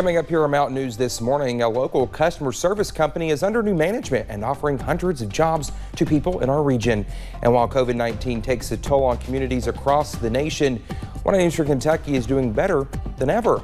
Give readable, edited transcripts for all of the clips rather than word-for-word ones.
Coming up here on Mountain News this morning, a local customer service company is under new management and offering hundreds of jobs to people in our region. And while COVID-19 takes a toll on communities across the nation, one in Eastern Kentucky is doing better than ever.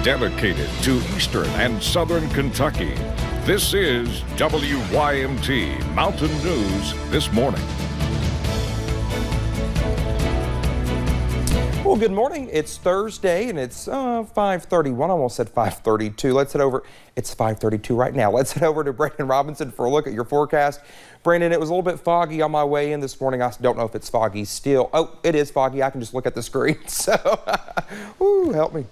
Dedicated to Eastern and Southern Kentucky, this is WYMT Mountain News This Morning. Well, good morning. It's Thursday and it's 5:31. I almost said 5:32. Let's head over. It's 5:32 right now. Let's head over to Brandon Robinson for a look at your forecast. Brandon, it was a little bit foggy on my way in this morning. I don't know if it's foggy still. Oh, it is foggy. I can just look at the screen. So, woo, help me.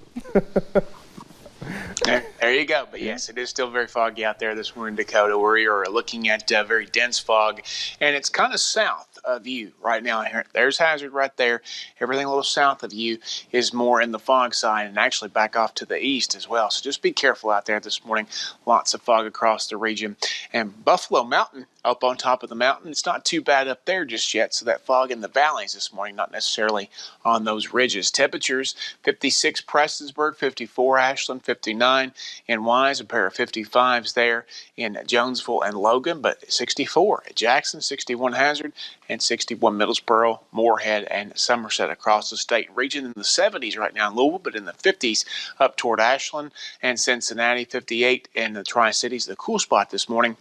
There you go. But yes, it is still very foggy out there this morning, Dakota. We are looking at very dense fog, and it's kind of south of you right now. There's Hazard right there. Everything a little south of you is more in the fog side, and actually back off to the east as well. So just be careful out there this morning. Lots of fog across the region. And Buffalo Mountain, up on top of the mountain, it's not too bad up there just yet. So that fog in the valleys this morning, not necessarily on those ridges. Temperatures, 56 Prestonsburg, 54 Ashland, 59 in Wise, a pair of 55s there in Jonesville and Logan, but 64 at Jackson, 61 Hazard, and 61 Middlesboro, Moorhead, and Somerset across the state region. In the 70s right now in Louisville, but in the 50s up toward Ashland and Cincinnati, 58 in the Tri-Cities. The cool spot this morning,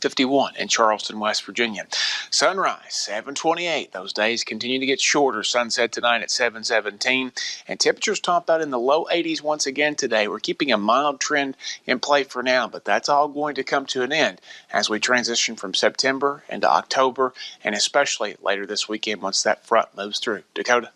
51 in Charleston, West Virginia. Sunrise, 7:28. Those days continue to get shorter. Sunset tonight at 7:17. And temperatures top out in the low 80s once again today. We're keeping a mild trend in play for now, but that's all going to come to an end as we transition from September into October, and especially later this weekend once that front moves through. Dakota.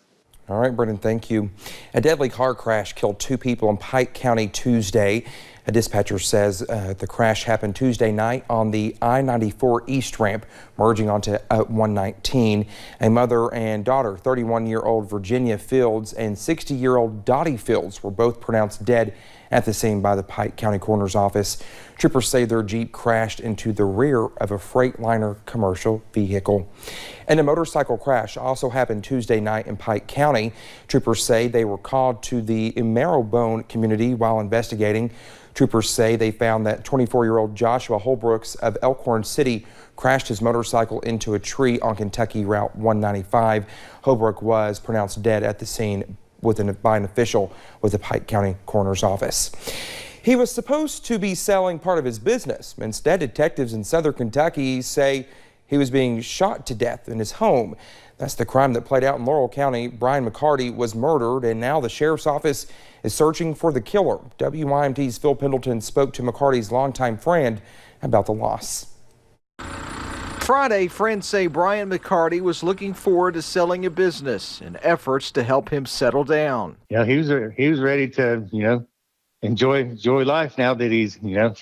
All right, Brendan, thank you. A deadly car crash killed 2 people in Pike County Tuesday. A dispatcher says the crash happened Tuesday night on the I-94 East ramp, merging onto 119. A mother and daughter, 31-year-old Virginia Fields and 60-year-old Dottie Fields, were both pronounced dead at the scene by the Pike County Coroner's Office. Troopers say their Jeep crashed into the rear of a Freightliner commercial vehicle. And a motorcycle crash also happened Tuesday night in Pike County. Troopers say they were called to the Marrowbone community while investigating. Troopers say they found that 24-year-old Joshua Holbrooks of Elkhorn City crashed his motorcycle into a tree on Kentucky Route 195. Holbrook was pronounced dead at the scene by an official with the Pike County Coroner's Office. He was supposed to be selling part of his business. Instead, detectives in Southern Kentucky say he was being shot to death in his home. That's the crime that played out in Laurel County. Brian McCarty was murdered, and now the sheriff's office is searching for the killer. WYMT's Phil Pendleton spoke to McCarty's longtime friend about the loss. Friday, friends say Brian McCarty was looking forward to selling a business in efforts to help him settle down. Yeah, he was ready to, enjoy life now that he's, now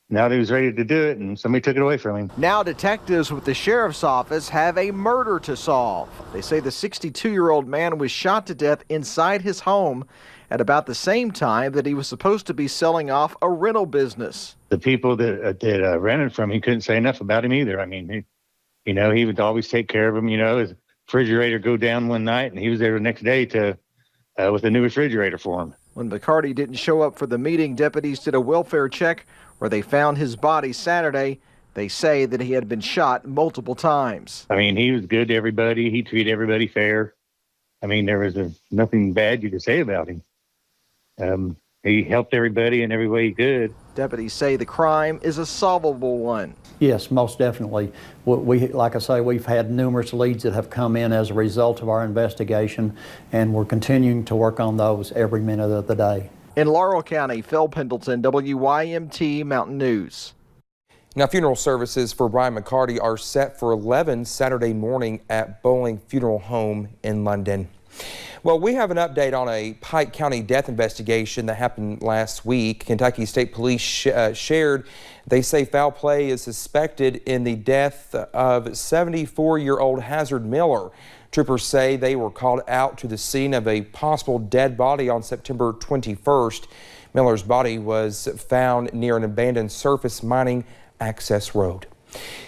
that he was ready to do it, and somebody took it away from him. Now detectives with the sheriff's office have a murder to solve. They say the 62-year-old man was shot to death inside his home at about the same time that he was supposed to be selling off a rental business. The people that rented from him couldn't say enough about him either. I mean, he would always take care of him. His refrigerator go down one night, and he was there the next day with a new refrigerator for him. When McCarty didn't show up for the meeting, deputies did a welfare check where they found his body Saturday. They say that he had been shot multiple times. I mean, he was good to everybody. He treated everybody fair. I mean, there was nothing bad you could say about him. He helped everybody in every way he could. Deputies say the crime is a solvable one. Yes, most definitely. Like I say, we've had numerous leads that have come in as a result of our investigation, and we're continuing to work on those every minute of the day. In Laurel County, Phil Pendleton, WYMT Mountain News. Now, funeral services for Brian McCarty are set for 11 Saturday morning at Bowling Funeral Home in London. Well, we have an update on a Pike County death investigation that happened last week. Kentucky State Police shared they say foul play is suspected in the death of 74-year-old Hazard Miller. Troopers say they were called out to the scene of a possible dead body on September 21st. Miller's body was found near an abandoned surface mining access road.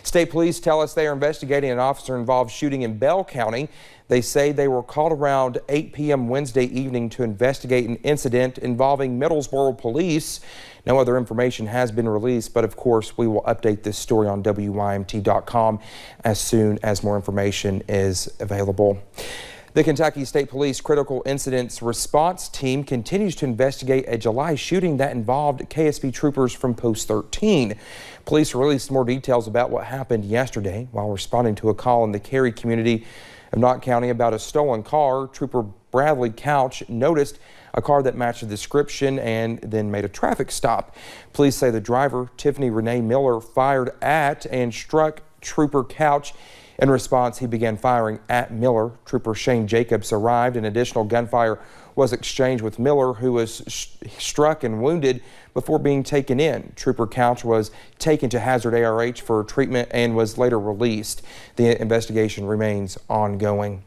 State police tell us they are investigating an officer-involved shooting in Bell County. They say they were called around 8 p.m. Wednesday evening to investigate an incident involving Middlesboro police. No other information has been released, but of course we will update this story on WYMT.com as soon as more information is available. The Kentucky State Police Critical Incidents Response Team continues to investigate a July shooting that involved KSP troopers from Post 13. Police released more details about what happened yesterday while responding to a call in the Cary community of Knott County about a stolen car. Trooper Bradley Couch noticed a car that matched the description and then made a traffic stop. Police say the driver, Tiffany Renee Miller, fired at and struck Trooper Couch. In response, he began firing at Miller. Trooper Shane Jacobs arrived and additional gunfire was exchanged with Miller, who was struck and wounded before being taken in. Trooper Couch was taken to Hazard ARH for treatment and was later released. The investigation remains ongoing.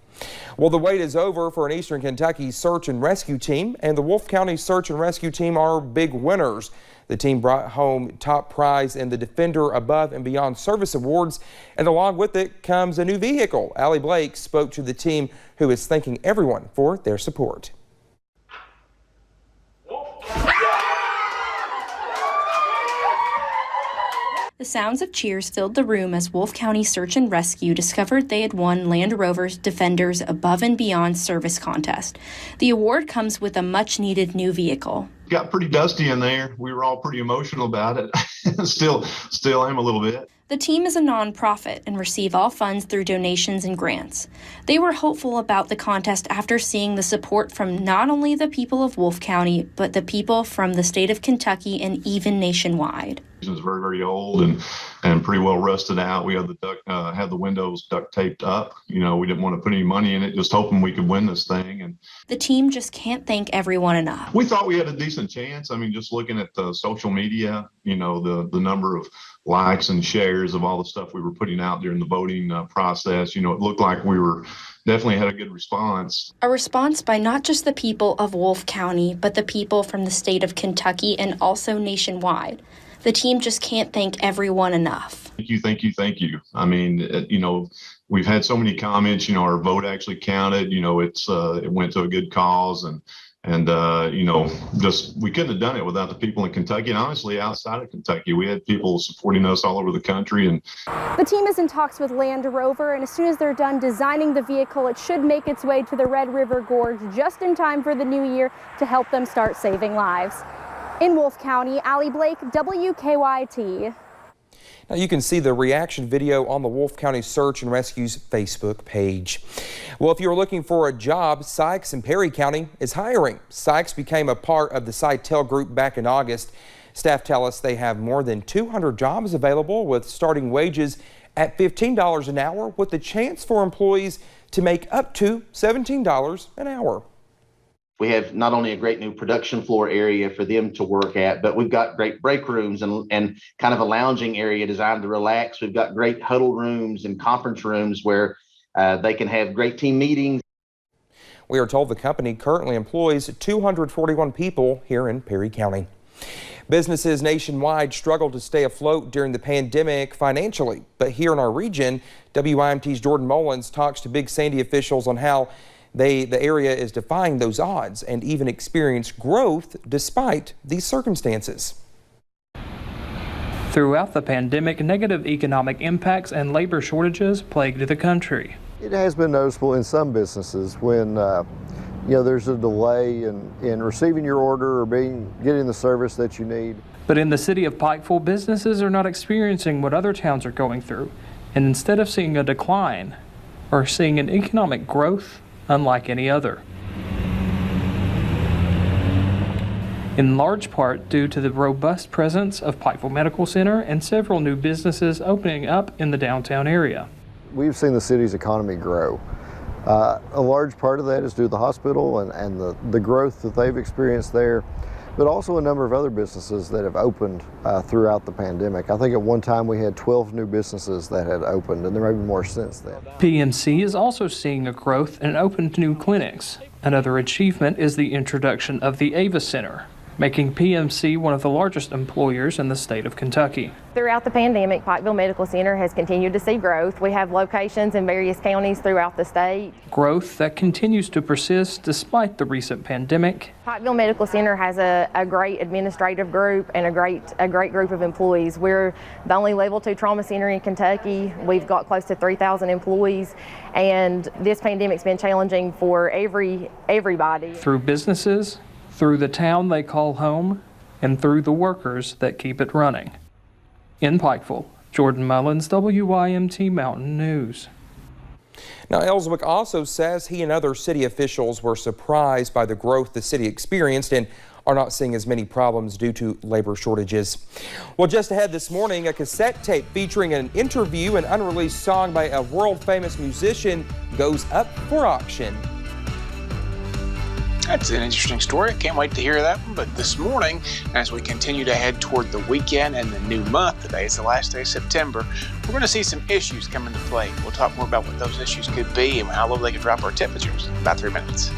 Well, the wait is over for an Eastern Kentucky search and rescue team, and the Wolfe County search and rescue team are big winners. The team brought home top prize in the Defender Above and Beyond Service Awards, and along with it comes a new vehicle. Allie Blake spoke to the team, who is thanking everyone for their support. The sounds of cheers filled the room as Wolfe County Search and Rescue discovered they had won Land Rover's Defenders Above and Beyond Service Contest. The award comes with a much-needed new vehicle. Got pretty dusty in there. We were all pretty emotional about it. Still am a little bit. The team is a nonprofit and receive all funds through donations and grants. They were hopeful about the contest after seeing the support from not only the people of Wolfe County, but the people from the state of Kentucky and even nationwide. It was very, very old and pretty well rusted out. We had the windows duct taped up. You know, we didn't want to put any money in it, just hoping we could win this thing. And the team just can't thank everyone enough. We thought we had a decent chance. I mean, just looking at the social media, you know, the number of likes and shares of all the stuff we were putting out during the voting process, you know, it looked like we were definitely had a good response. A response by not just the people of Wolfe County, but the people from the state of Kentucky and also nationwide. The team just can't thank everyone enough. Thank you. I mean, you know, we've had so many comments, you know, our vote actually counted, you know, it went to a good cause and you know, just we couldn't have done it without the people in Kentucky and honestly outside of Kentucky. We had people supporting us all over the country. And the team is in talks with Land Rover, and as soon as they're done designing the vehicle, it should make its way to the Red River Gorge just in time for the new year to help them start saving lives. In Wolfe County, Allie Blake, WKYT. Now you can see the reaction video on the Wolfe County Search and Rescue's Facebook page. Well, if you're looking for a job, Sykes in Perry County is hiring. Sykes became a part of the Sitel group back in August. Staff tell us they have more than 200 jobs available with starting wages at $15 an hour with the chance for employees to make up to $17 an hour. We have not only a great new production floor area for them to work at, but we've got great break rooms and kind of a lounging area designed to relax. We've got great huddle rooms and conference rooms where they can have great team meetings. We are told the company currently employs 241 people here in Perry County. Businesses nationwide struggled to stay afloat during the pandemic financially, but here in our region, WYMT's Jordan Mullins talks to Big Sandy officials on how the area is defying those odds and even experienced growth despite these circumstances. Throughout the pandemic, negative economic impacts and labor shortages plagued the country. It has been noticeable in some businesses when you know, there's a delay in receiving your order or getting the service that you need. But in the city of Pikeville, businesses are not experiencing what other towns are going through, and instead of seeing a decline, are seeing an economic growth unlike any other. In large part due to the robust presence of Pikeville Medical Center and several new businesses opening up in the downtown area. We've seen the city's economy grow. A large part of that is due to the hospital and the growth that they've experienced there, but also a number of other businesses that have opened throughout the pandemic. I think at one time we had 12 new businesses that had opened, and there may be more since then. PMC is also seeing a growth and opened new clinics. Another achievement is the introduction of the Ava Center. making PMC one of the largest employers in the state of Kentucky. Throughout the pandemic, Pikeville Medical Center has continued to see growth. We have locations in various counties throughout the state. Growth that continues to persist despite the recent pandemic. Pikeville Medical Center has a great administrative group and a great group of employees. We're the only level 2 trauma center in Kentucky. We've got close to 3,000 employees, and this pandemic's been challenging for everybody. Through businesses, through the town they call home, and through the workers that keep it running. In Pikeville, Jordan Mullins, WYMT Mountain News. Now, Ellswick also says he and other city officials were surprised by the growth the city experienced and are not seeing as many problems due to labor shortages. Well, just ahead this morning, a cassette tape featuring an interview and unreleased song by a world-famous musician goes up for auction. That's an interesting story. I can't wait to hear that one. But this morning, as we continue to head toward the weekend and the new month, today is the last day of September, we're going to see some issues come into play. We'll talk more about what those issues could be and how low they could drop our temperatures in about 3 minutes.